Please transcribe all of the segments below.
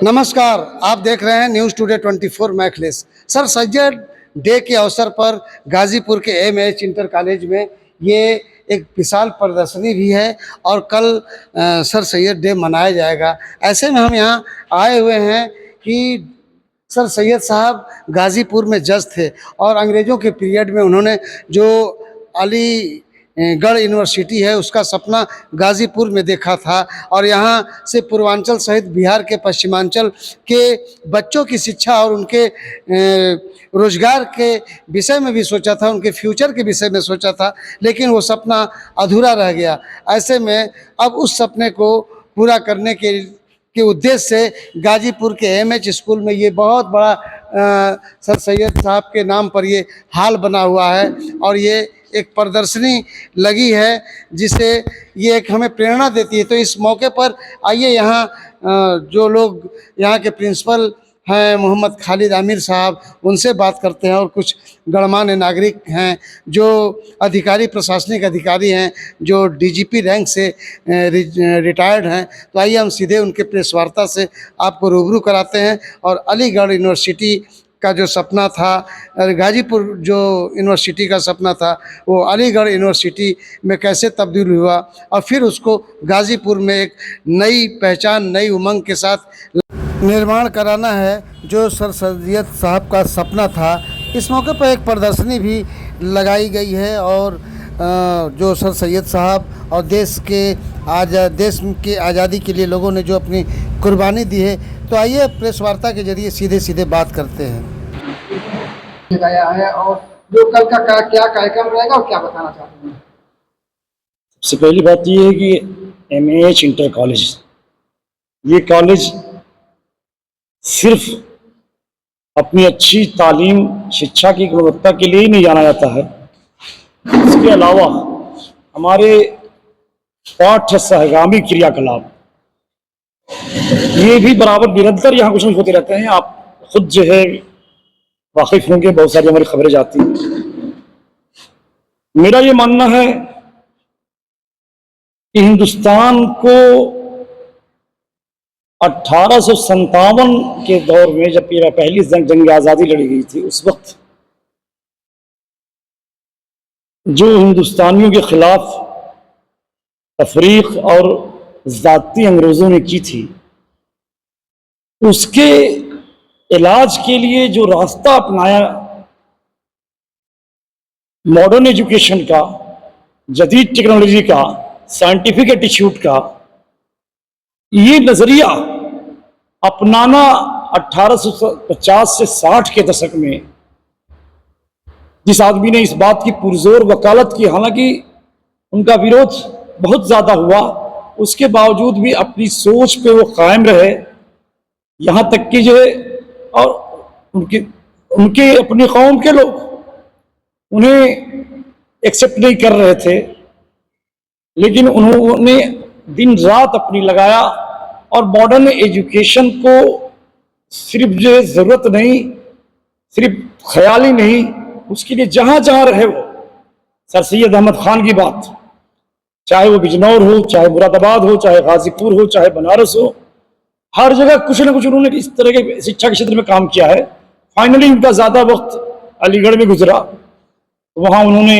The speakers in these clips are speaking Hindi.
नमस्कार, आप देख रहे हैं न्यूज़ टुडे 24 मैखलेस। सर सैयद डे के अवसर पर गाजीपुर के एमएच इंटर कॉलेज में ये एक विशाल प्रदर्शनी भी है और कल सर सैयद डे मनाया जाएगा। ऐसे में हम यहाँ आए हुए हैं कि सर सैयद साहब गाजीपुर में जज थे और अंग्रेज़ों के पीरियड में उन्होंने जो अलीगढ़ यूनिवर्सिटी है उसका सपना गाज़ीपुर में देखा था और यहाँ से पूर्वांचल सहित बिहार के पश्चिमांचल के बच्चों की शिक्षा और उनके रोजगार के विषय में भी सोचा था, उनके फ्यूचर के विषय में सोचा था, लेकिन वो सपना अधूरा रह गया। ऐसे में अब उस सपने को पूरा करने के उद्देश्य से गाजीपुर के एमएच स्कूल में ये बहुत बड़ा सर सैयद साहब के नाम पर ये हॉल बना हुआ है और ये एक प्रदर्शनी लगी है जिसे ये एक हमें प्रेरणा देती है। तो इस मौके पर आइए यहाँ जो लोग यहाँ के प्रिंसिपल हैं मोहम्मद खालिद आमिर साहब, उनसे बात करते हैं और कुछ गणमान्य नागरिक हैं जो अधिकारी प्रशासनिक अधिकारी हैं जो डीजीपी रैंक से रिटायर्ड हैं। तो आइए हम सीधे उनके प्रेस वार्ता से आपको रूबरू कराते हैं और अलीगढ़ यूनिवर्सिटी का जो सपना था, गाजीपुर जो यूनिवर्सिटी का सपना था वो अलीगढ़ यूनिवर्सिटी में कैसे तब्दील हुआ और फिर उसको गाजीपुर में एक नई पहचान, नई उमंग के साथ निर्माण कराना है जो सर सैयद साहब का सपना था। इस मौके पर एक प्रदर्शनी भी लगाई गई है और जो सर सैयद साहब और देश के आज़ादी के लिए लोगों ने जो अपनी कुर्बानी दी है। तो आइए प्रेस वार्ता के जरिए सीधे सीधे बात करते हैं। लगाया है और जो कल का क्या कार्यक्रम रहेगा और क्या बताना चाहते हैं? सबसे पहली बात ये है कि एमएच इंटर कॉलेज, ये कॉलेज सिर्फ अपनी अच्छी तालीम शिक्षा की गुणवत्ता के लिए ही नहीं जाना जाता है, इसके अलावा हमारे पाठ्य सहगामी क्रियाकलाप ये भी बराबर निरंतर यहाँ कुछ होते रहते हैं। आप खुद जो है वाकिफ होंगे, बहुत सारी हमारी खबरें जाती हैं। मेरा ये मानना है कि हिंदुस्तान को 1857 के दौर में जब पहली जंग आज़ादी लड़ी गई थी, उस वक्त जो हिंदुस्तानियों के खिलाफ तफरीक और ज़ाती अंग्रेज़ों ने की थी, उसके इलाज के लिए जो रास्ता अपनाया मॉडर्न एजुकेशन का, जदीद टेक्नोलॉजी का, साइंटिफिक एटीट्यूड का, ये नजरिया अपनाना 1850 से 60 के दशक में जिस आदमी ने इस बात की पुरजोर वकालत की, हालांकि उनका विरोध बहुत ज्यादा हुआ, उसके बावजूद भी अपनी सोच पे वो कायम रहे। यहाँ तक कि जो है और उनके अपनी कौम के लोग उन्हें एक्सेप्ट नहीं कर रहे थे, लेकिन उन्होंने दिन रात अपनी लगाया और मॉडर्न एजुकेशन को सिर्फ जो है ज़रूरत नहीं, सिर्फ ख्याली नहीं, उसके लिए जहाँ जहाँ रहे वो सर सैयद अहमद खान की बात, चाहे वो बिजनौर हो, चाहे मुरादाबाद हो, चाहे गाजीपुर हो, चाहे बनारस हो, हर जगह कुछ न कुछ उन्होंने इस तरह के शिक्षा के क्षेत्र में काम किया है। फाइनली उनका ज़्यादा वक्त अलीगढ़ में गुजरा, वहाँ उन्होंने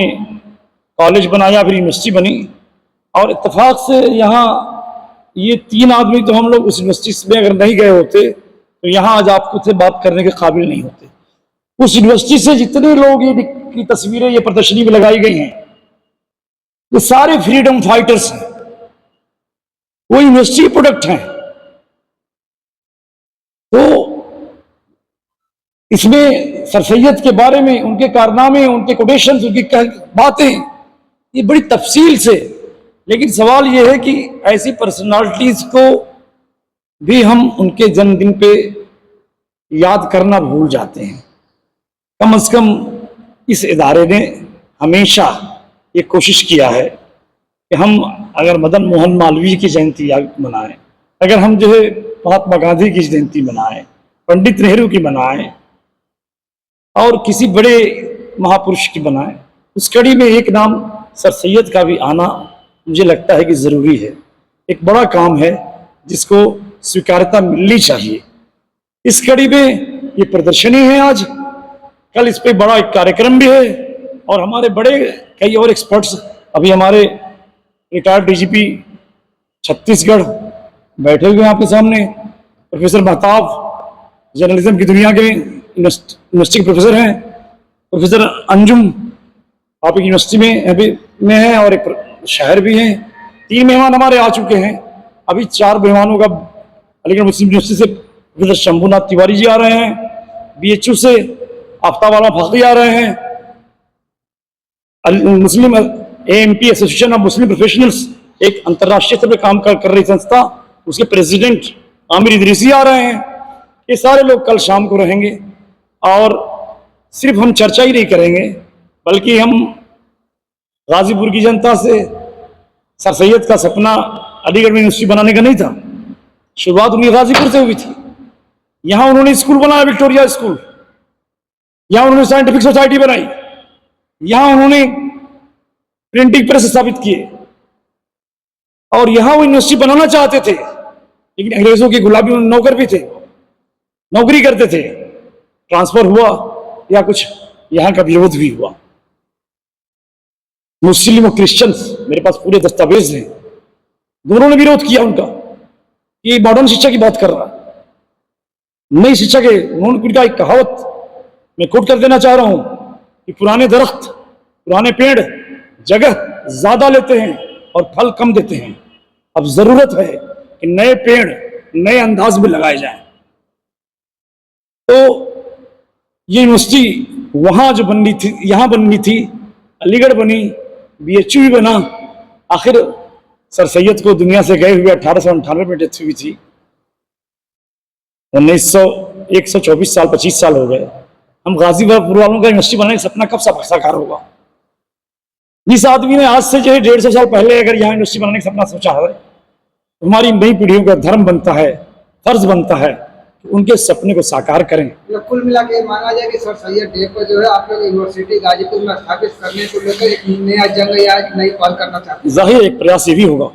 कॉलेज बनाया, फिर यूनिवर्सिटी बनी और इत्तेफाक से यहाँ ये 3 आदमी तो हम लोग उस यूनिवर्सिटी में अगर नहीं गए होते तो यहाँ आज आपको से बात करने के काबिल नहीं होते। उस यूनिवर्सिटी से जितने लोग ये की तस्वीरें ये प्रदर्शनी में लगाई गई हैं, ये सारे फ्रीडम फाइटर्स हैं, वो यूनिवर्सिटी प्रोडक्ट हैं। तो इसमें सर सैयद के बारे में, उनके कारनामे, उनके कोटेशंस, उनकी बातें ये बड़ी तफसील से, लेकिन सवाल ये है कि ऐसी पर्सनालिटीज को भी हम उनके जन्मदिन पे याद करना भूल जाते हैं। कम से कम इस इदारे ने हमेशा ये कोशिश किया है कि हम अगर मदन मोहन मालवीय की जयंती मनाएं, अगर हम जो है महात्मा गांधी की जयंती मनाएं, पंडित नेहरू की मनाएं और किसी बड़े महापुरुष की बनाएं, उस कड़ी में एक नाम सर सैयद का भी आना मुझे लगता है कि ज़रूरी है। एक बड़ा काम है जिसको स्वीकार्यता मिलनी चाहिए। इस कड़ी में ये प्रदर्शनी है आज, कल इस पे बड़ा एक कार्यक्रम भी है और हमारे बड़े कई और एक्सपर्ट्स, अभी हमारे रिटायर्ड डीजीपी छत्तीसगढ़ बैठे हुए हैं आपके सामने, प्रोफेसर महताब जर्नलिज्म की दुनिया के यूनिवर्सिटी के प्रोफेसर हैं, प्रोफेसर अंजुम आप एक यूनिवर्सिटी में हैं और एक शहर भी हैं। 3 मेहमान हमारे आ चुके हैं, अभी 4 मेहमानों का अलीगढ़ मुस्लिम यूनिवर्सिटी से प्रोफेसर शंभुनाथ तिवारी जी आ रहे हैं, BHU से आफ्ताब फाकी आ रहे हैं, मुस्लिम AMP association of Muslim professionals एक अंतर्राष्ट्रीय स्तर पर काम कर रही संस्था, उसके प्रेसिडेंट आमिर इदरीसी आ रहे हैं। ये सारे लोग कल शाम को रहेंगे और सिर्फ हम चर्चा ही नहीं करेंगे बल्कि हम गाजीपुर की जनता से सर सैयद का सपना अलीगढ़ में यूनिवर्सिटी बनाने का नहीं था, शुरुआत उनकी गाजीपुर से हुई थी। यहां उन्होंने स्कूल बनाया, विक्टोरिया स्कूल, यहां उन्होंने साइंटिफिक सोसाइटी बनाई, यहां उन्होंने प्रिंटिंग प्रेस स्थापित किए और यहां वो यूनिवर्सिटी बनाना चाहते थे, लेकिन अंग्रेजों की गुलामी में नौकर भी थे, नौकरी करते थे, ट्रांसफर हुआ या कुछ यहां का विरोध भी हुआ। मुस्लिम और क्रिश्चियंस, मेरे पास पूरे दस्तावेज हैं, दोनों ने विरोध किया उनका, ये मॉडर्न शिक्षा की बात कर रहा है, नई शिक्षा के उन्होंने उनका एक कहावत मैं कोट कर देना चाह रहा हूं कि पुराने दरख्त, पुराने पेड़ जगह ज्यादा लेते हैं और फल कम देते हैं, अब जरूरत है कि नए पेड़ नए अंदाज में लगाए जाएं। तो ये यूनिवर्सिटी वहां जो बननी थी, यहां बननी थी, अलीगढ़ बनी, BHU भी बना, आखिर सर सैयद को दुनिया से गए हुए 1898 में डेथ हुई थी, 124 साल 25 साल हो गए। हम गाजीपुर वालों का यूनिवर्सिटी बनाने का सपना कब साकार होगा? जिस आदमी ने आज से जो है 150 साल पहले अगर यहाँ यूनिवर्सिटी बनाने का सपना सोचा है, तो हमारी नई पीढ़ियों का धर्म बनता है, फर्ज बनता है कि उनके सपने को साकार करें। कुल मिला के माना जाए कि सर सैयद डे पर जो है आप लोग यूनिवर्सिटी गाजीपुर में स्थापित करने को लेकर एक नया जंग या एक नई पहल करना चाहते हैं। जाहिर एक प्रयास ये भी होगा,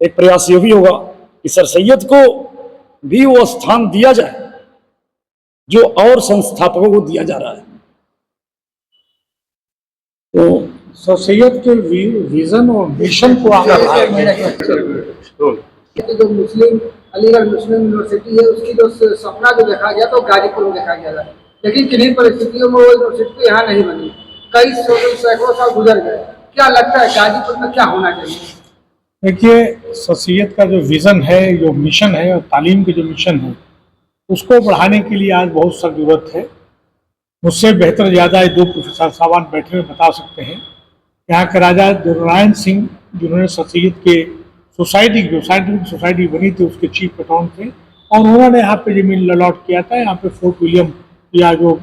एक प्रयास ये भी होगा कि सर सैयद को भी वो स्थान दिया जाए जो और संस्थापकों को दिया जा रहा है। तो सर सैयद के विजन और मिशन को जो मुस्लिम अलीगढ़ मुस्लिम यूनिवर्सिटी है उसकी जो सपना जो देखा गया तो गाजीपुर में देखा गया था, लेकिन किन्हीं परिस्थितियों में वो यूनिवर्सिटी यहाँ नहीं बनी, कई सैकड़ों साल गुजर गए। क्या लगता है गाजीपुर में क्या होना चाहिए? देखिए, सर सैयद का जो विजन है, जो मिशन है और तालीम के जो मिशन है, उसको बढ़ाने के लिए आज बहुत सख्त जरूरत है। मुझसे बेहतर ज़्यादा ये 2 प्रोफेसर साहबान बैठे हुए बता सकते हैं। यहाँ के राजा दुर्नारायण सिंह जिन्होंने सर सैयद के सोसाइटी, जो साइंटिफिक सोसाइटी बनी थी, उसके चीफ पेट्रॉन थे और उन्होंने यहाँ पे जमीन अलॉट किया था। यहाँ पे फोर्ट विलियम या जो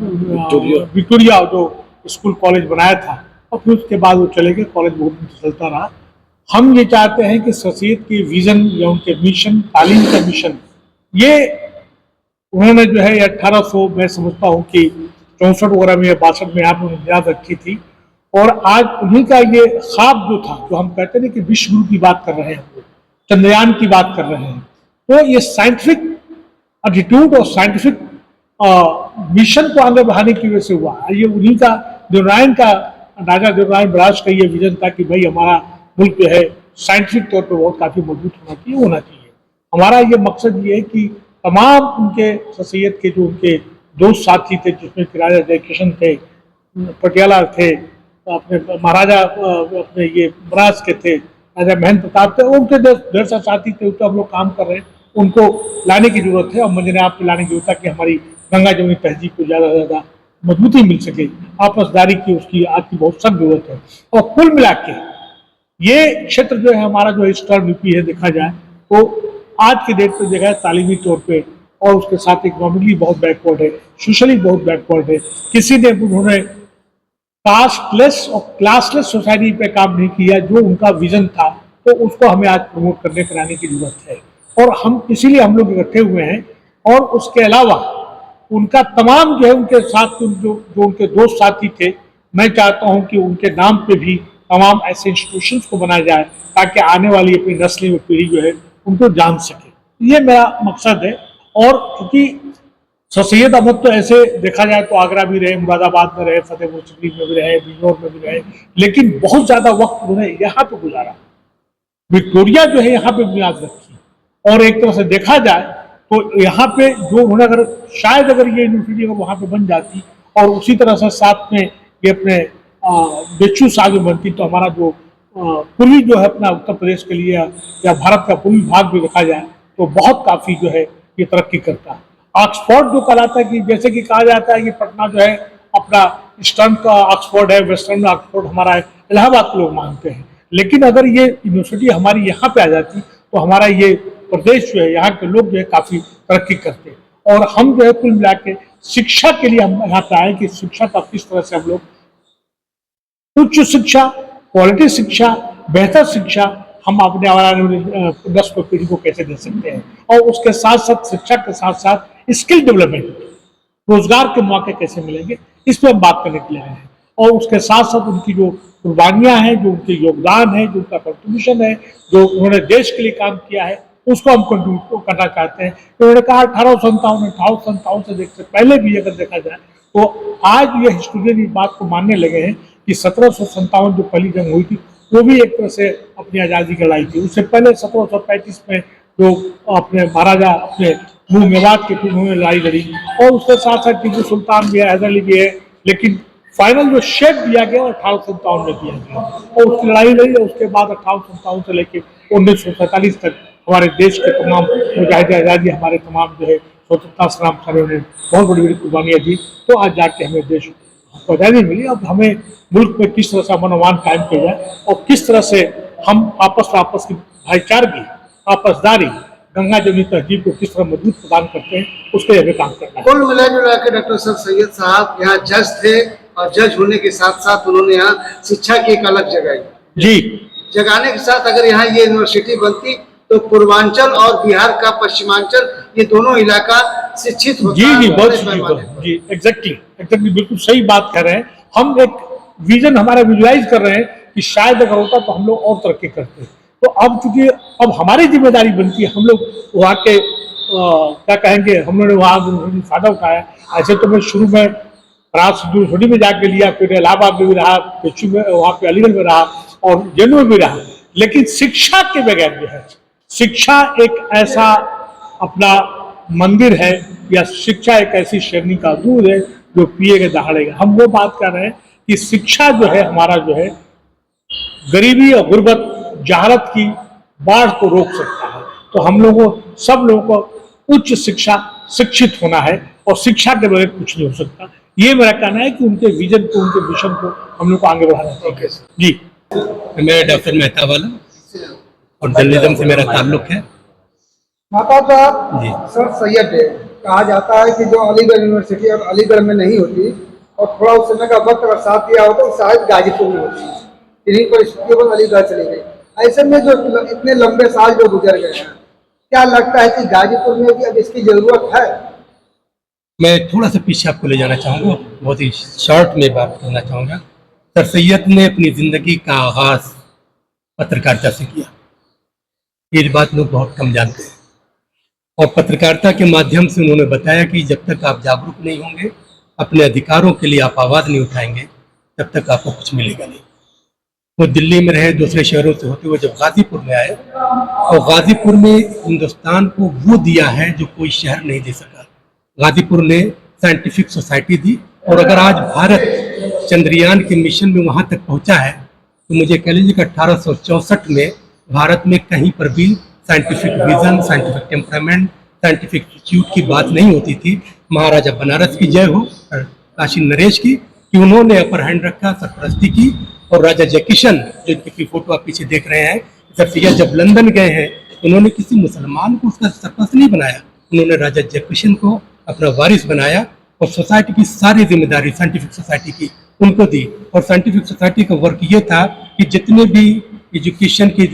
विक्टोरिया जो स्कूल कॉलेज बनाया था और फिर उसके बाद वो चले गए, कॉलेज बहुत चलता रहा। हम ये चाहते हैं कि सर सैयद के विजन या उनके मिशन, तालीम का मिशन, ये उन्होंने जो है 1800 मैं समझता हूँ कि 64 वगैरह में या 62 में यहाँ पर बुनियाद रखी थी और आज उन्हीं का ये ख्वाब जो था, जो हम कहते हैं कि विश्व गुरु की बात कर रहे हैं, चंद्रयान की बात कर रहे हैं, तो ये साइंटिफिक एटीट्यूड और साइंटिफिक मिशन को आगे बढ़ाने की वजह से हुआ। ये उन्हीं का दुर्नारायण का, राजा दुर्नारायण बराज का ये विजन था कि भाई हमारा मुल्क जो है साइंटिफिक तौर पर बहुत काफ़ी मजबूत होना चाहिए। हमारा ये मकसद ये है कि तमाम उनके सर सैयद के जो उनके दोस्त साथी थे, जिसमें राजा जयकिशन थे, पटियाला थे, अपने महाराजा अपने ये बराज के थे, राजा महेंद्र प्रताप थे, उनके ढेर सारे साथी थे, उस पर हम लोग काम कर रहे हैं। उनको लाने की जरूरत है और मंजनाब पे लाने की जरूरत है कि हमारी गंगा जमुनी तहजीब को ज़्यादा से ज़्यादा मजबूती मिल सके, आपसदारी की उसकी आज की बहुत सख्त जरूरत है। और कुल मिला के ये क्षेत्र जो है हमारा जो ईस्टर्न यूपी है, देखा जाए तो आज की डेट पर देखा है तालीमी तौर पे और उसके साथ इकोनॉमिकली बहुत बैकवर्ड है, सोशली बहुत बैकवर्ड है। किसी ने उन्होंने कास्टलेस और क्लासलेस सोसाइटी पे काम नहीं किया जो उनका विजन था, तो उसको हमें आज प्रमोट करने कराने की जरूरत है और हम इसीलिए हम लोग इकट्ठे हुए हैं। और उसके अलावा उनका तमाम जो है उनके साथ जो उनके दोस्त साथी थे, मैं चाहता हूं कि उनके नाम पे भी तमाम ऐसे इंस्टीट्यूशंस को बनाया जाए ताकि आने वाली अपनी नस्ली व पीढ़ी जो है उनको जान सके। ये मेरा मकसद है। और चूंकि सर सैयद अहमद तो ऐसे देखा जाए तो आगरा भी रहे, मुरादाबाद में रहे, फतेहपुर सिकरी में भी रहे, बिजनौर में भी रहे, लेकिन बहुत ज्यादा वक्त उन्होंने यहाँ पे गुजारा। विक्टोरिया जो है यहाँ पे बुनियाद रखी, और एक तरह से देखा जाए तो यहाँ पे जो उन्होंने अगर शायद अगर ये यूनिवर्सिटी अगर वहाँ पे बन जाती और उसी तरह से साथ में ये अपने बेचू साग में बनती, तो हमारा जो पूर्वी जो है अपना उत्तर प्रदेश के लिए या भारत का पूर्वी भाग भी देखा जाए तो बहुत काफी जो है ये तरक्की करता है। ऑक्सफोर्ड जो कहलाता है कि जैसे कि कहा जाता है कि पटना जो है अपना ईस्टर्न का ऑक्सफोर्ड है, वेस्टर्न ऑक्सफोर्ड हमारा इलाहाबाद के लोग मानते हैं, लेकिन अगर ये यूनिवर्सिटी हमारी यहाँ पे आ जाती तो हमारा ये प्रदेश जो है, यहाँ के लोग जो है काफी तरक्की करते। और हम जो है कुल मिला के शिक्षा के लिए हम यहाँ पे आए कि शिक्षा का किस तरह से हम लोग उच्च शिक्षा, क्वालिटी शिक्षा, बेहतर शिक्षा हम अपने आने वाली 10 पीढ़ी को कैसे दे सकते हैं, और उसके साथ साथ शिक्षा के साथ साथ स्किल डेवलपमेंट, रोजगार के मौके कैसे मिलेंगे, इस पर हम बात करने के लिए आए हैं। और उसके साथ साथ उनकी जो कुर्बानियां हैं, जो उनके योगदान है, जो उनका कंट्रीब्यूशन है, जो उन्होंने देश के लिए काम किया है, उसको हम कंट्रीब्यूट करना चाहते हैं। उन्होंने कहा 1857 से देखते पहले भी अगर देखा जाए तो आज ये हिस्टोरियन इस बात को मानने लगे हैं कि 1757 जो पहली जंग हुई थी वो भी एक तरह से अपनी आज़ादी की लड़ाई थी। उससे पहले 1735 में जो अपने महाराजा अपने मुंह मेवात के फिर उन्होंने लड़ाई लड़ी, और उसके साथ साथ टीपू सुल्तान भी है, हैदर अली भी है, लेकिन फाइनल जो शेप दिया गया वो 1857 में दिया गया, और उसकी लड़ाई लड़ी। और उसके बाद 1857 से लेकर 1947 तक हमारे देश के तमाम मुजाहिद आज़ादी, हमारे तमाम जो है स्वतंत्रता संग्राम सेनानियों ने बहुत बड़ी बड़ी कुर्बानियाँ दी, तो आज जाके हमें देश को आज़ादी मिली। अब हमें मुल्क में किस तरह से मनोमान कायम किया जाए और किस तरह से हम आपस की भाईचारगी, आपसदारी, गंगा जमुनी तहजीब को किस तरह मजबूत प्रदान करते हैं, उसके लिए हमें काम करना है। कुल मिला के डॉक्टर सर सैयद साहब यहाँ जज थे, और जज होने के साथ साथ उन्होंने यहाँ शिक्षा की एक अलग जगाई। जी, जगाने के साथ अगर यहाँ ये यूनिवर्सिटी बनती तो पूर्वांचल और बिहार का पश्चिमांचल ये दोनों इलाका शिक्षित होता। जी बहुत जी एग्जैक्टली बिल्कुल सही बात कर रहे हैं। हम एक विजन हमारा विजुअलाइज कर रहे हैं कि शायद अगर होता तो हम लोग और तरक्की करते। तो अब चूंकि अब हमारी जिम्मेदारी बनती है, हम लोग वहाँ के क्या कहेंगे, हम लोगों ने वहाँ फायदा उठाया। ऐसे तो मैं शुरू में यूनिवर्सिटी में जाके लिया, फिर इलाहाबाद में भी रहा, पेचू में, वहाँ पे अलीगढ़ में रहा और जेएनयू में भी रहा, लेकिन शिक्षा के बगैर जो है, शिक्षा एक ऐसा अपना मंदिर है या शिक्षा एक ऐसी शेरनी का दूध है जो पिएगा दहाड़ेगा। हम वो बात कर रहे हैं कि शिक्षा जो है हमारा जो है गरीबी और गुर्बत, जहालत की बाढ़ को रोक सकता है। तो हम लोगों सब लोगों को उच्च शिक्षा, शिक्षित होना है, और शिक्षा के बगैर कुछ नहीं हो सकता। ये मेरा कहना है कि उनके विजन को, उनके मिशन को हम लोग को आगे बढ़ाना चाहिए। जी, मैं डॉक्टर मेहता वाला और जर्नलिज्म से मेरा ताल्लुक है। माता का सर सैयद है, कहा जाता है कि जो अलीगढ़ यूनिवर्सिटी और अलीगढ़ में नहीं होती और थोड़ा उस समय का वक्त अगर साथ दिया होता तो शायद गाजीपुर में होती। इन्हीं परिस्थितियों पर अलीगढ़ चली गई। ऐसे में जो इतने लंबे साल जो गुजर गए हैं, क्या लगता है कि गाजीपुर में भी अब इसकी जरूरत है? मैं थोड़ा सा पीछे आपको ले जाना चाहूँगा, बहुत ही शॉर्ट में बात करना चाहूँगा। सर सैयद ने अपनी ज़िंदगी का आगाज़ पत्रकारिता से किया, ये बात लोग बहुत कम जानते हैं। और पत्रकारिता के माध्यम से उन्होंने बताया कि जब तक आप जागरूक नहीं होंगे, अपने अधिकारों के लिए आप आवाज़ नहीं उठाएंगे, तब तक आपको कुछ मिलेगा नहीं। वो दिल्ली में रहे, दूसरे शहरों से होते हुए जब गाजीपुर में आए, और गाजीपुर में हिंदुस्तान को वो दिया है जो कोई शहर नहीं दे सका। गाजीपुर ने साइंटिफिक सोसाइटी दी, और अगर आज भारत चंद्रयान के मिशन में वहाँ तक पहुँचा है तो मुझे कह लीजिए कि 1864 में भारत में कहीं पर भी scientific vision, scientific temperament, scientific institute की बात नहीं होती थी। महाराजा बनारस की जय हो, काशी नरेश की, कि उन्होंने अपर हैंड रखा, सरपरस्ती की। और राजा जयकिशन, जो जिनकी फोटो आप पीछे देख रहे हैं, सर सैयद जब लंदन गए हैं उन्होंने किसी मुसलमान को उसका सरपरस्त नहीं बनाया, उन्होंने राजा जयकिशन को अपना वारिस बनाया, और सोसाइटी की सारी जिम्मेदारी साइंटिफिक सोसाइटी की उनको दी। और साइंटिफिक सोसाइटी का वर्क ये था कि जितने भी एजुकेशन की,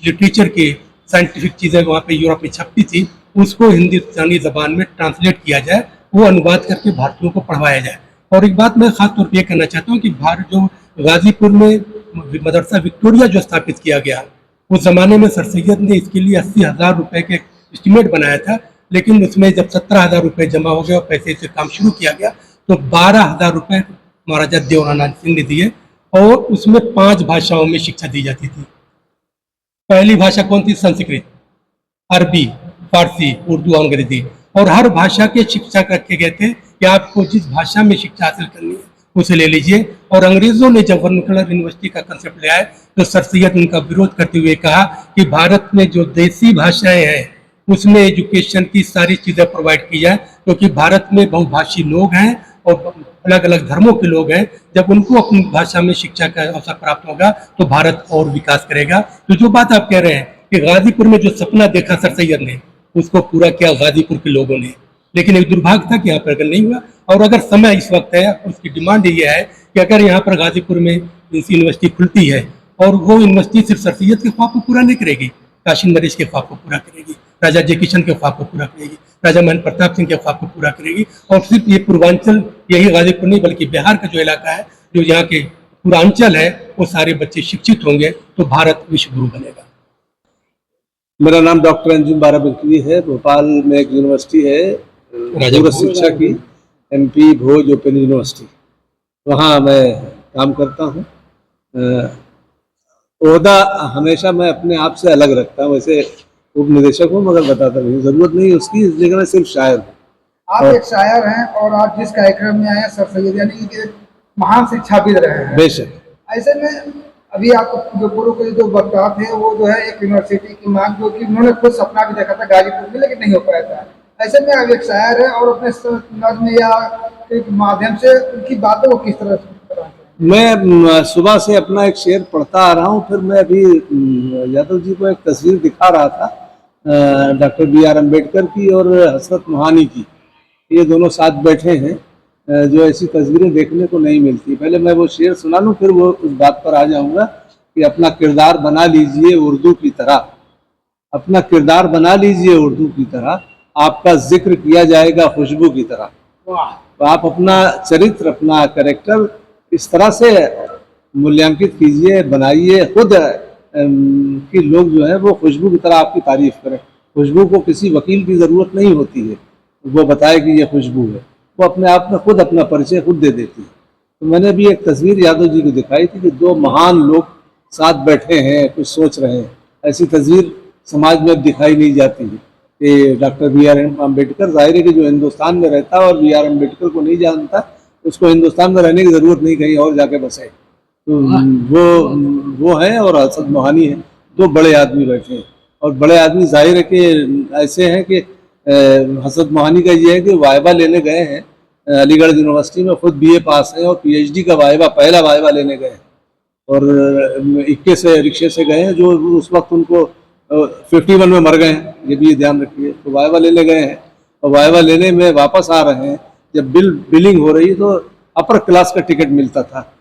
लिटरेचर की, साइंटिफिक चीज़ें वहाँ पे यूरोप में छपती थी, उसको हिंदुस्तानी ज़बान में ट्रांसलेट किया जाए, वो अनुवाद करके भारतीयों को पढ़वाया जाए। और एक बात मैं खास तौर पर यह कहना चाहता हूँ कि भारत जो गाजीपुर में मदरसा विक्टोरिया जो स्थापित किया गया, उस ज़माने में सर सैयद ने इसके लिए 80,000 रुपये के एस्टिमेट बनाया था, लेकिन उसमें जब 17,000 रुपये जमा हो गए और पैसे से काम शुरू किया गया तो 12,000 रुपये महाराजा देवनारायण सिंह ने दिए और उसमें 5 भाषाओं में शिक्षा दी जाती थी। पहली भाषा कौन थी? संस्कृत, अरबी, फारसी, उर्दू, अंग्रेजी, और हर भाषा के शिक्षक रखे गए थे कि आपको जिस भाषा में शिक्षा हासिल करनी है उसे ले लीजिए। और अंग्रेजों ने जब वर्नाकुलर यूनिवर्सिटी का कंसेप्ट ले आए तो सर सैयद उनका विरोध करते हुए कहा कि भारत में जो देसी भाषाएं हैं उसमें एजुकेशन की सारी चीज़ें प्रोवाइड की जाए, क्योंकि भारत में बहुभाषी लोग हैं और अलग अलग धर्मों के लोग हैं। जब उनको अपनी भाषा में शिक्षा का अवसर प्राप्त होगा तो भारत और विकास करेगा। तो जो बात आप कह रहे हैं कि गाजीपुर में जो सपना देखा सर सैयद ने, उसको पूरा किया गाजीपुर के लोगों ने, लेकिन एक दुर्भाग्य था कि यहाँ पर अगर नहीं हुआ। और अगर समय इस वक्त है, उसकी डिमांड ये है कि अगर यहाँ पर गाजीपुर में यूनिवर्सिटी खुलती है और वो यूनिवर्सिटी सिर्फ सर सैयद के ख्वाब को पूरा नहीं करेगी, काशी नरेश के ख्वाब को पूरा करेगी, राजा जयकिशन के ख्वाब को पूरा करेगी, राजा महन प्रताप सिंह के ख्वाब को पूरा करेगी। और सिर्फ ये पूर्वांचल, यही गाजीपुर नहीं बल्कि बिहार का जो इलाका है, जो यहाँ के पूर्वांचल है, वो सारे बच्चे शिक्षित होंगे तो भारत विश्व गुरु बनेगा। मेरा नाम डॉक्टर अंजुम बाराबंकी है। भोपाल में एक यूनिवर्सिटी है दूर शिक्षा की, MP भोज ओपन यूनिवर्सिटी, वहाँ मैं काम करता हूँ। ओहदा हमेशा मैं अपने आप से अलग रखता हूँ, वैसे उप निदेशक हूँ मगर बताता नहीं, जरूरत नहीं है उसकी, इसलिए मैं सिर्फ शायर हूँ। आप एक शायर हैं और आप जिस कार्यक्रम में आए हैं सर सैयद यानी कि महान शिक्षाविद रहे हैं। बेशक। ऐसे में अभी आपको जो पूर्व के जो वक्ता थे वो जो है एक यूनिवर्सिटी की मांग, जो कि उन्होंने खुद सपना भी देखा था गाजीपुर में लेकिन नहीं हो पाया था। ऐसे में आप एक शायर है और अपने नज्म या एक माध्यम से उनकी बातों को किस तरह से मैं सुबह से अपना एक शेर पढ़ता आ रहा हूँ। फिर मैं अभी यादव जी को एक तस्वीर दिखा रहा था डॉक्टर BR अम्बेडकर की और हसरत मोहानी की, ये दोनों साथ बैठे हैं, जो ऐसी तस्वीरें देखने को नहीं मिलती। पहले मैं वो शेर सुना लूँ, फिर वो उस बात पर आ जाऊँगा कि अपना किरदार बना लीजिए उर्दू की तरह, अपना किरदार बना लीजिए उर्दू की तरह, आपका जिक्र किया जाएगा खुशबू की तरह। तो आप अपना चरित्र, अपना कैरेक्टर इस तरह से मूल्यांकित कीजिए, बनाइए खुद कि लोग जो है वो खुशबू की तरह आपकी तारीफ करें। खुशबू को किसी वकील की ज़रूरत नहीं होती है, वो बताए कि ये खुशबू है, वो अपने आप में खुद अपना परिचय खुद दे देती है। तो मैंने अभी एक तस्वीर यादव जी को दिखाई थी कि दो महान लोग साथ बैठे हैं, कुछ सोच रहे हैं। ऐसी तस्वीर समाज में दिखाई नहीं जाती है कि डॉक्टर BR अम्बेडकर, जाहिर है कि जो हिंदुस्तान में रहता है और BR अम्बेडकर को नहीं जानता, उसको हिंदुस्तान में रहने की ज़रूरत नहीं, कहीं और जाके बसे। तो वो है और हसरत मोहानी है, दो बड़े आदमी बैठे हैं। और बड़े आदमी जाहिर है कि ऐसे हैं कि हसरत मोहानी का ये है कि वाइवा लेने गए हैं अलीगढ़ यूनिवर्सिटी में, खुद BA पास हैं और PhD का वाइवा, पहला वाइवा लेने गए हैं और इक्के से रिक्शे से गए हैं, जो उस वक्त उनको 51 में मर गए हैं, ये भी ध्यान रखिए। तो वाइवा लेने गए हैं और वाइवा लेने में वापस आ रहे हैं, जब बिलिंग हो रही है तो अपर क्लास का टिकट मिलता था,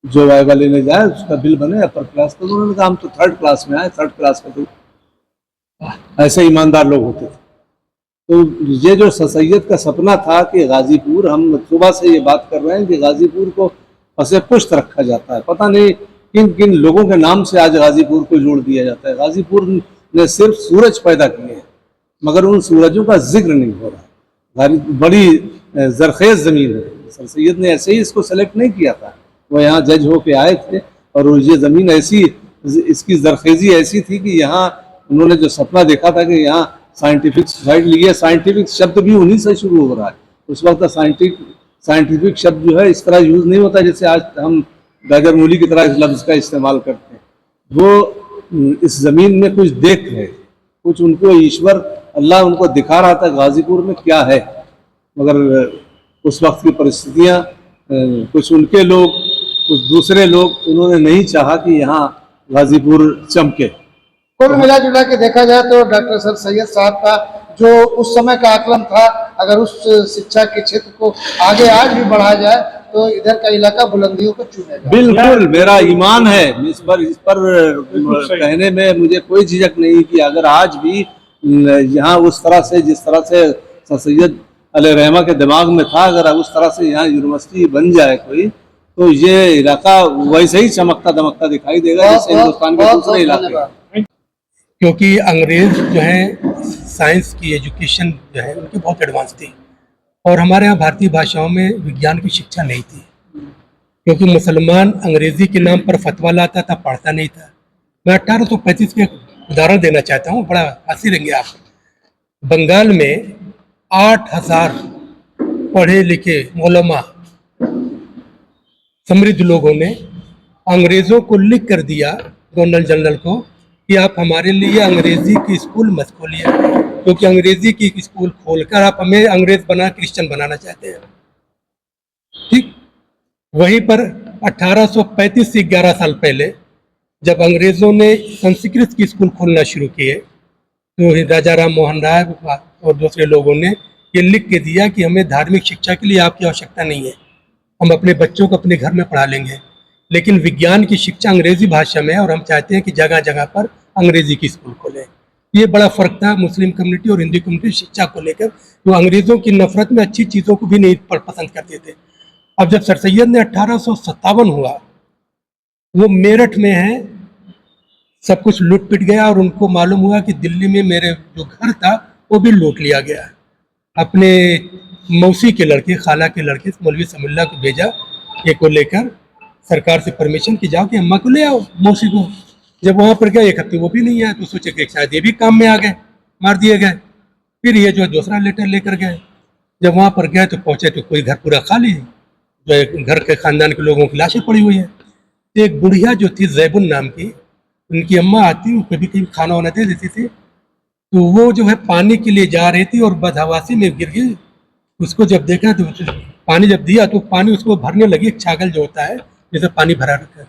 जो वाइवा लेने जाए उसका बिल बने अपर क्लास का। उन्होंने कहा हम तो 3rd क्लास में आए, 3rd क्लास का, तो ऐसे ईमानदार लोग होते थे। तो ये जो सर सैयद का सपना था कि गाजीपुर, हम सुबह से ये बात कर रहे हैं कि गाजीपुर को फंसे पुश्त रखा जाता है, पता नहीं किन किन लोगों के नाम से आज गाजीपुर को जोड़ दिया जाता है। गाजीपुर ने सिर्फ सूरज पैदा किए हैं मगर उन सूरजों का जिक्र नहीं हो रहा है। बड़ी जरखेज ज़मीन है, सर सैयद ने ऐसे ही इसको सेलेक्ट नहीं किया था, वो यहाँ जज होके आए थे और ये ज़मीन ऐसी, इसकी जरखेजी ऐसी थी कि यहाँ उन्होंने जो सपना देखा था कि यहाँ साइंटिफिक सोसाइटी लिया। साइंटिफिक शब्द भी उन्हीं से शुरू हो रहा है। उस वक्त साइंटिफिक शब्द जो है इस तरह यूज़ नहीं होता जैसे आज हम गाजर मूली की तरह इस लफ्ज़ का इस्तेमाल करते हैं। वो इस ज़मीन में कुछ देख रहे, कुछ उनको ईश्वर अल्लाह उनको दिखा रहा था गाजीपुर में क्या है, मगर उस वक्त की परिस्थितियाँ, कुछ उनके लोग, कुछ दूसरे लोग, उन्होंने नहीं चाहा कि यहाँ गाजीपुर चमके। कुल मिला जुला के देखा जाए तो डॉक्टर सर सैयद साहब का जो उस समय का आकलन था, अगर उस शिक्षा के क्षेत्र को आगे आज भी बढ़ाया जाए तो इधर का इलाका बुलंदियों को चूमेगा। बिल्कुल, मेरा ईमान है इस पर कहने में मुझे कोई झिझक नहीं कि अगर आज भी यहाँ उस तरह से, जिस तरह से सर सैयद अलैहिर्रहमा के दिमाग में था, अगर उस तरह से यहाँ यूनिवर्सिटी बन जाए कोई, तो ये इलाका वैसे ही चमकता दमकता दिखाई देगा जैसे हिंदुस्तान के दूसरे इलाके। क्योंकि अंग्रेज जो हैं साइंस की एजुकेशन जो है उनकी बहुत एडवांस थी, और हमारे यहाँ भारतीय भाषाओं में विज्ञान की शिक्षा नहीं थी, क्योंकि मुसलमान अंग्रेजी के नाम पर फतवा लाता था, पढ़ता नहीं था। मैं 1835 के उदाहरण देना चाहता हूँ, बड़ा हंसी लेंगे आप। बंगाल में 8000 पढ़े लिखे मौलमा समृद्ध लोगों ने अंग्रेजों को लिख कर दिया, गवर्नर जनरल को, कि आप हमारे लिए अंग्रेजी की स्कूल मत खोलिए, क्योंकि अंग्रेजी की स्कूल खोलकर आप हमें अंग्रेज क्रिश्चियन बनाना चाहते हैं। ठीक वहीं पर 1835 से 11 साल पहले जब अंग्रेजों ने संस्कृत की स्कूल खोलना शुरू किए, तो राजा राम मोहन राय और दूसरे लोगों ने ये लिख के दिया कि हमें धार्मिक शिक्षा के लिए आपकी आवश्यकता नहीं है, हम अपने बच्चों को अपने घर में पढ़ा लेंगे, लेकिन विज्ञान की शिक्षा अंग्रेजी भाषा में है और हम चाहते हैं कि जगह जगह पर अंग्रेजी की स्कूल खोलें। ये बड़ा फर्क था मुस्लिम कम्युनिटी और हिंदू कम्युनिटी शिक्षा को लेकर, जो अंग्रेजों की नफरत में अच्छी चीज़ों को भी नहीं पसंद करते थे। अब जब सर सैयद ने 1857 हुआ, वो मेरठ में है, सब कुछ लूट पिट गया, और उनको मालूम हुआ कि दिल्ली में मेरे जो घर था वो भी लूट लिया गया। अपने मौसी के लड़के, खाला के लड़के मौलवी समीउल्लाह को भेजा ये को लेकर, सरकार से परमिशन की जाओ कि अम्मा को ले आओ, मौसी को। जब वहाँ पर गए 1 हफ्ते वो भी नहीं आया, तो सोचे कि शायद ये भी काम में आ गए, मार दिए गए। फिर ये जो दूसरा लेटर लेकर गए, जब वहाँ पर गए तो पहुँचे तो कोई घर पूरा खाली है, जो घर के खानदान के लोगों की लाशें पड़ी हुई है। एक बुढ़िया जो थी जैबुन नाम की, उनकी अम्मा आती, वो कभी कभी खाना वाना दे देती थी, तो वो जो है पानी के लिए जा रही थी और बदहवासी में गिर गई। उसको जब देखा तो पानी जब दिया तो पानी उसको भरने लगी, एक छागल जो होता है जैसे पानी भरा रखा है,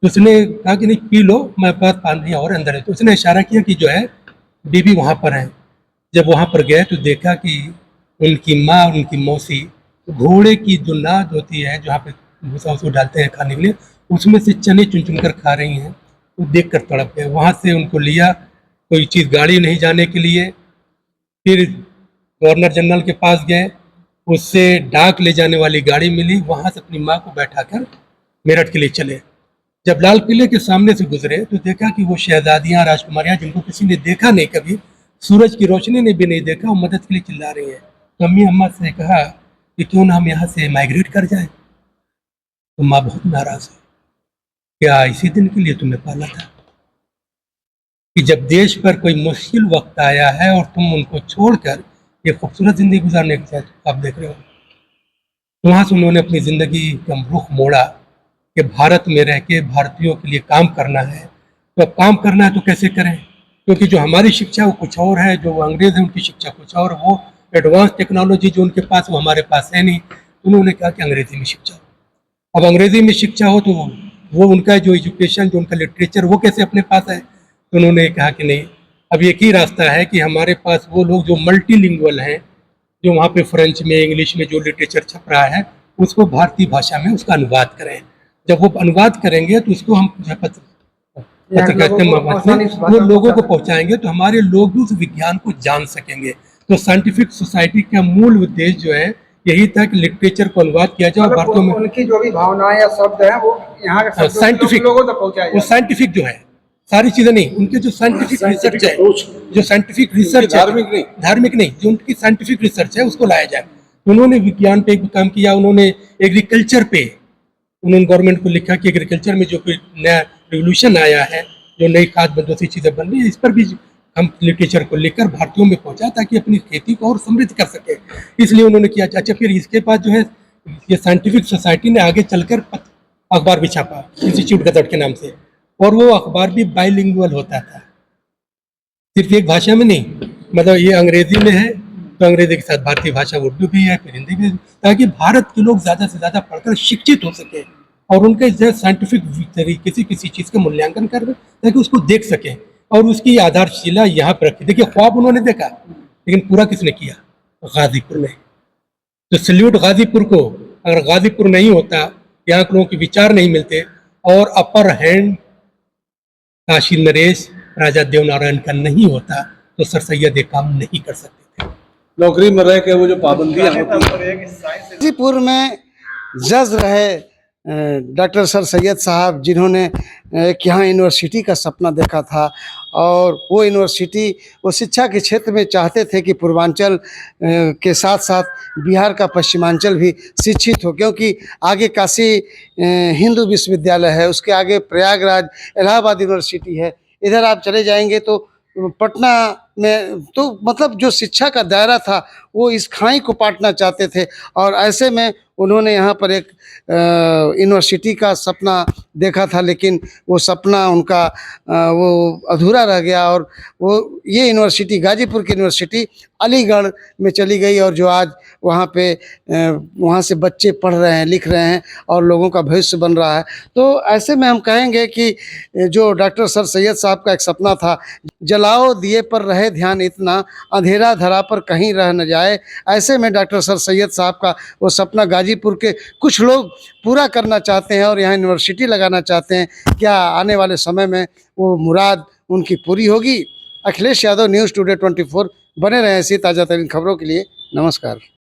तो उसने कहा कि नहीं पी लो, मेरे पास पानी और अंदर है। तो उसने इशारा किया कि जो है बीबी वहाँ पर है। जब वहाँ पर गए तो देखा कि उनकी माँ, उनकी मौसी घोड़े की जो नाद होती है, जहाँ पे भूसा उसको डालते हैं खाने के लिए, उसमें से चने चुन चुन कर खा रही हैं। वो देख कर तड़प गए। वहाँ से उनको लिया, कोई चीज़ गाड़ी नहीं जाने के लिए, फिर गवर्नर जनरल के पास गए, उससे डाक ले जाने वाली गाड़ी मिली, वहाँ से अपनी माँ को बैठाकर मेरठ के लिए चले। जब लाल किले के सामने से गुजरे तो देखा कि वो शहजादियाँ, राजकुमारियाँ, जिनको किसी ने देखा नहीं कभी, सूरज की रोशनी ने भी नहीं देखा, वो मदद के लिए चिल्ला रही है। तो अम्मी अम्मा से कहा कि क्यों ना हम यहाँ से माइग्रेट कर जाएं। तो माँ बहुत नाराज है, क्या इसी दिन के लिए तुम्हें पाला था कि जब देश पर कोई मुश्किल वक्त आया है और तुम उनको छोड़कर ये खूबसूरत जिंदगी गुजारने के साथ आप देख रहे हो। वहाँ से उन्होंने अपनी ज़िंदगी का रुख मोड़ा कि भारत में रह के भारतीयों के लिए काम करना है। तो अब काम करना है तो कैसे करें, क्योंकि जो हमारी शिक्षा वो कुछ और है, जो अंग्रेज़ हैं उनकी शिक्षा कुछ और, वो एडवांस टेक्नोलॉजी जो उनके पास वो हमारे पास है नहीं। उन्होंने कहा कि अंग्रेज़ी में शिक्षा हो। अब अंग्रेज़ी में शिक्षा हो तो वो उनका जो एजुकेशन, जो उनका लिटरेचर, वो कैसे अपने पास है। तो उन्होंने कहा कि नहीं, अब एक ही रास्ता है कि हमारे पास वो लोग जो मल्टीलिंगुअल हैं, जो वहाँ पे फ्रेंच में, इंग्लिश में जो लिटरेचर छप रहा है, उसको भारतीय भाषा में उसका अनुवाद करें। जब वो अनुवाद करेंगे तो उसको हम पत्रकारिता में वो लोगों को पहुँचाएंगे, तो हमारे लोग भी उस विज्ञान को जान सकेंगे। तो साइंटिफिक सोसाइटी का मूल उद्देश्य जो है यही था कि लिटरेचर को अनुवाद किया जाए भारतीयों में। उनकी जो भी भावनाएं या शब्द हैं वो यहाँ के साइंटिफिक लोगों तक पहुँचाया वो साइंटिफिक जो है, सारी चीजें नहीं, उनके जो साइंटिफिक रिसर्च है, जो साइंटिफिक रिसर्च है, धार्मिक नहीं, जो उनकी साइंटिफिक रिसर्च है उसको लाया जाए। उन्होंने विज्ञान पे एक काम किया, उन्होंने एग्रीकल्चर पे उन्होंने गवर्नमेंट को लिखा कि एग्रीकल्चर में जो कोई नया रिवोल्यूशन आया है, जो नई खाद दूसरी चीज़ें बन रही है, इस पर भी हम लिटरेचर को लेकर भारतीयों में पहुंचा ताकि अपनी खेती को और समृद्ध कर सके। इसलिए उन्होंने किया। अच्छा, फिर इसके बाद जो है ये साइंटिफिक सोसाइटी ने आगे चलकर अखबार भी छापा, इंस्टीट्यूट गदड़ के नाम से, और वो अखबार भी बाइलिंगुअल होता था, सिर्फ एक भाषा में नहीं। मतलब ये अंग्रेजी में है तो अंग्रेजी के साथ भारतीय भाषा उर्दू भी है, फिर हिंदी भी, ताकि भारत के लोग ज़्यादा से ज़्यादा पढ़कर शिक्षित हो सके और उनके जो साइंटिफिक तरीके से किसी चीज़ का मूल्यांकन कर ताकि उसको देख सकें और उसकी आधारशिला यहाँ पर रखी। देखिए, ख्वाब उन्होंने देखा, लेकिन पूरा किसने किया? गाजीपुर ने। तो सल्यूट गाजीपुर को। अगर गाजीपुर नहीं होता, यहाँ के लोगों के विचार नहीं मिलते और अपर हैंड काशी नरेश, राजा देवनारायण का नहीं होता, तो सर सैयद ये काम नहीं कर सकते थे। नौकरी में रह के वो जो पाबंदियां होती हैं, गाजीपुर में जज रहे डॉक्टर सर सैयद साहब जिन्होंने एक यहाँ यूनिवर्सिटी का सपना देखा था और वो यूनिवर्सिटी वो शिक्षा के क्षेत्र में चाहते थे कि पूर्वांचल के साथ साथ बिहार का पश्चिमांचल भी शिक्षित हो, क्योंकि आगे काशी हिंदू विश्वविद्यालय है, उसके आगे प्रयागराज इलाहाबाद यूनिवर्सिटी है, इधर आप चले जाएंगे तो पटना में, तो मतलब जो शिक्षा का दायरा था वो इस खाई को पाटना चाहते थे। और ऐसे में उन्होंने यहाँ पर एक यूनिवर्सिटी का सपना देखा था, लेकिन वो सपना उनका वो अधूरा रह गया और वो ये यूनिवर्सिटी गाजीपुर की यूनिवर्सिटी अलीगढ़ में चली गई और जो आज वहाँ पे वहाँ से बच्चे पढ़ रहे हैं, लिख रहे हैं और लोगों का भविष्य बन रहा है। तो ऐसे में हम कहेंगे कि जो डॉक्टर सर सैयद साहब का एक सपना था, जलाओ दिए पर रहे ध्यान इतना, अंधेरा धरा पर कहीं रह न जाए, ऐसे में डॉक्टर सर सैयद साहब का वो सपना गाजीपुर के कुछ लोग पूरा करना चाहते हैं और यहाँ यूनिवर्सिटी लगाना चाहते हैं। क्या आने वाले समय में वो मुराद उनकी पूरी होगी? Akhilesh Yadav, news today 24। बने रहें ऐसी ताज़ा तरीन खबरों के लिए। नमस्कार।